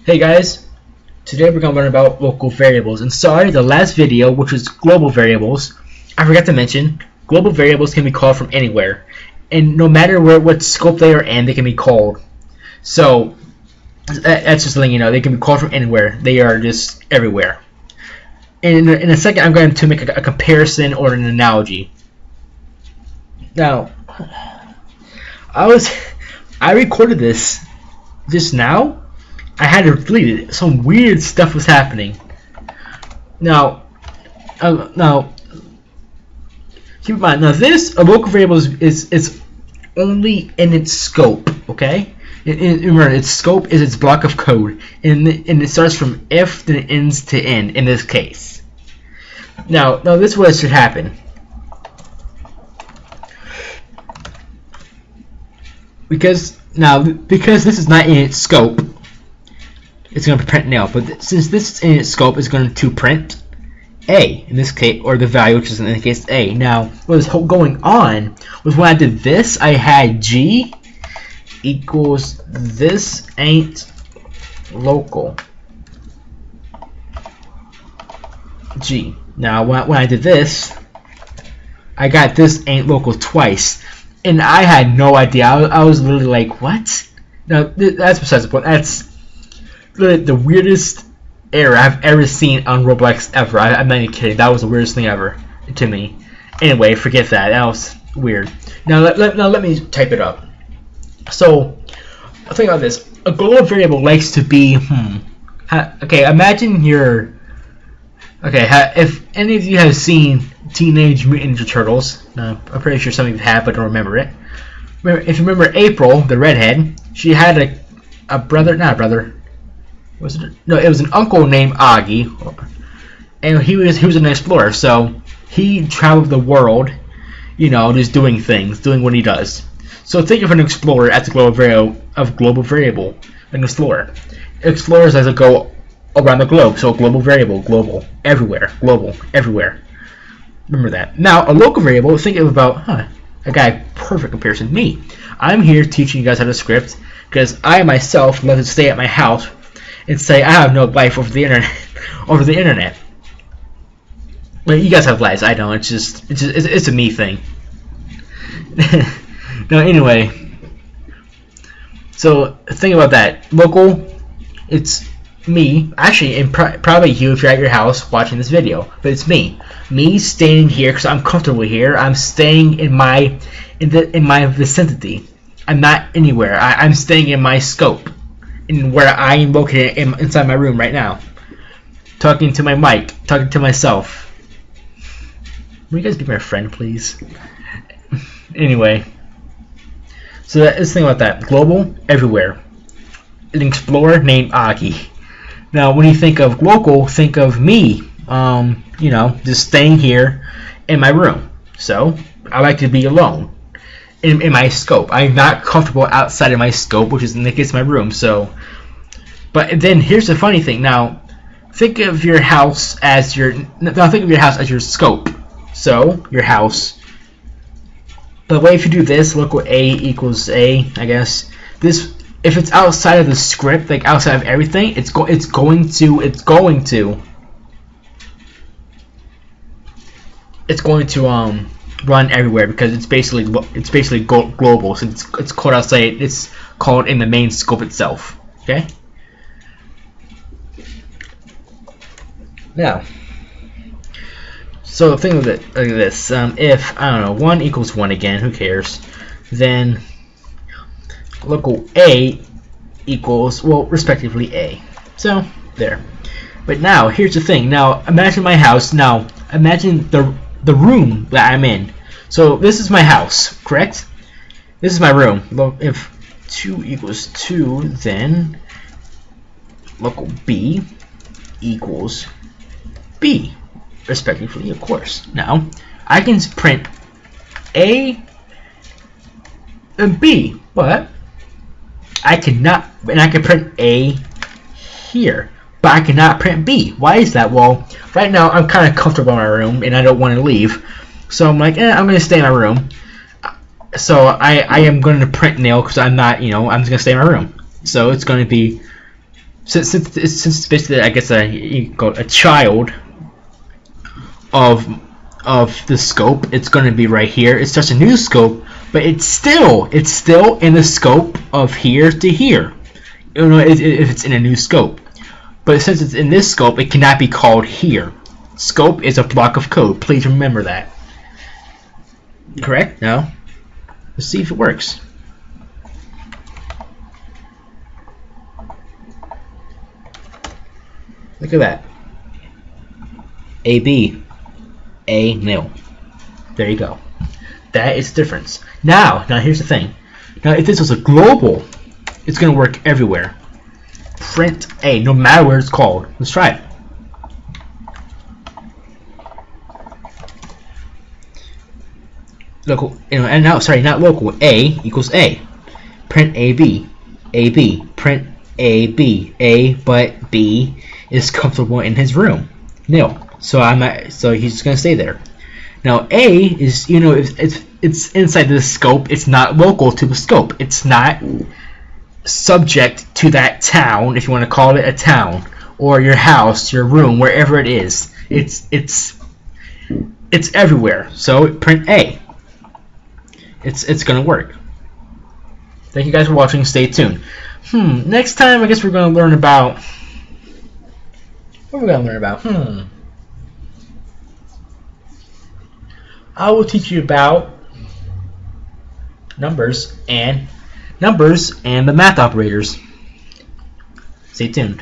Hey guys, today we're going to learn about local variables. And sorry, the last video, which was global variables, I forgot to mention, global variables can be called from anywhere. And no matter what scope they are in, they can be called. So, that's just letting you know, they can be called from anywhere. They are just everywhere. And in a second, I'm going to make a comparison or an analogy. Now, I recorded this just now. I had to delete it. Some weird stuff was happening. Now, keep in mind. Now, a local variable is only in its scope. Okay. Remember, its scope is its block of code, and it starts from if, then it ends to end. In this case. Now, this is what should happen. Because this is not in its scope, it's going to print nil. But since this is in its scope, it's going to print A in this case, or the value, which is in this case A. Now, what was going on was when I did this, I had G equals this ain't local. G. Now, when I did this, I got this ain't local twice. And I had no idea. I was literally like, what? Now, that's besides the point. That's literally the weirdest error I've ever seen on Roblox ever. I'm not even kidding. That was the weirdest thing ever to me. Anyway, forget that. That was weird. Now, let me type it up. So, think about this. A global variable likes to be, okay, imagine you're, okay, if any of you have seen Teenage Mutant Ninja Turtles, I'm pretty sure some of you have, but don't remember it. If you remember April, the redhead, she had a brother, not a brother, was it? No, it was an uncle named Augie, and he was an explorer, so he traveled the world, you know, just doing things, doing what he does. So think of an explorer as a global variable, an explorer. Explorers as a go around the globe, so global variable, global, everywhere. Remember that. Now, a local variable, think about, a guy, perfect comparison, me. I'm here teaching you guys how to script, because I myself love to stay at my house and say I have no life over the internet. Well, you guys have lives, I don't. It's a me thing. Now, anyway, so think about that. Local, it's me, actually, and probably you if you're at your house watching this video, but it's me staying here because I'm comfortable here. I'm staying in my vicinity. I'm not anywhere. I'm staying in my scope, in where I am located inside my room right now, talking to my mic, talking to myself. Will you guys be my friend, please? Anyway, so let's think about that. Global, everywhere. An explorer named Augie. Now, when you think of local, think of me, you know, just staying here in my room. So, I like to be alone in my scope. I'm not comfortable outside of my scope, which is in the case of my room. So, but then here's the funny thing. Now, think of your house as your scope. So, your house. By the way, if you do this, local A equals A, I guess. This, if it's outside of the script, like outside of everything, it's going to run everywhere because it's basically global. So it's called outside. It's called in the main scope itself. Okay. Now, so think of it like this. If I don't know, 1 equals 1 again, who cares? Then local A equals, well, respectively A. So there. But now here's the thing. Now imagine my house. Now imagine the room that I'm in. So this is my house, correct? This is my room. Well, if 2 equals 2, then local B equals B, respectively, of course. Now I can print A and B, but I cannot, and I can print A here, but I cannot print B. Why is that? Well, right now I'm kind of comfortable in my room and I don't want to leave, so I'm like, I'm going to stay in my room. So I am going to print nil because I'm not, I'm just going to stay in my room. So it's going to be since it's basically, I guess, a child of the scope, it's going to be right here. It's just a new scope, but it's still in the scope of here to here. You know, if it's in a new scope. But since it's in this scope, it cannot be called here. Scope is a block of code. Please remember that. Correct? No? Let's see if it works. Look at that. AB. A nil. There you go. That is the difference. Now here's the thing. Now if this was a global, it's going to work everywhere. Print A, no matter where it's called. Let's try it. Local, and now, sorry, not local. A equals A. Print AB. AB. Print AB. A, but B is comfortable in his room. Nil. So so he's gonna stay there. Now A is, it's inside the scope. It's not local to the scope. It's not subject to that town, if you want to call it a town, or your house, your room, wherever it is. It's everywhere. So print A. It's gonna work. Thank you guys for watching. Stay tuned. Next time, I guess we're gonna learn about. What are we gonna learn about? I will teach you about numbers and the math operators. Stay tuned.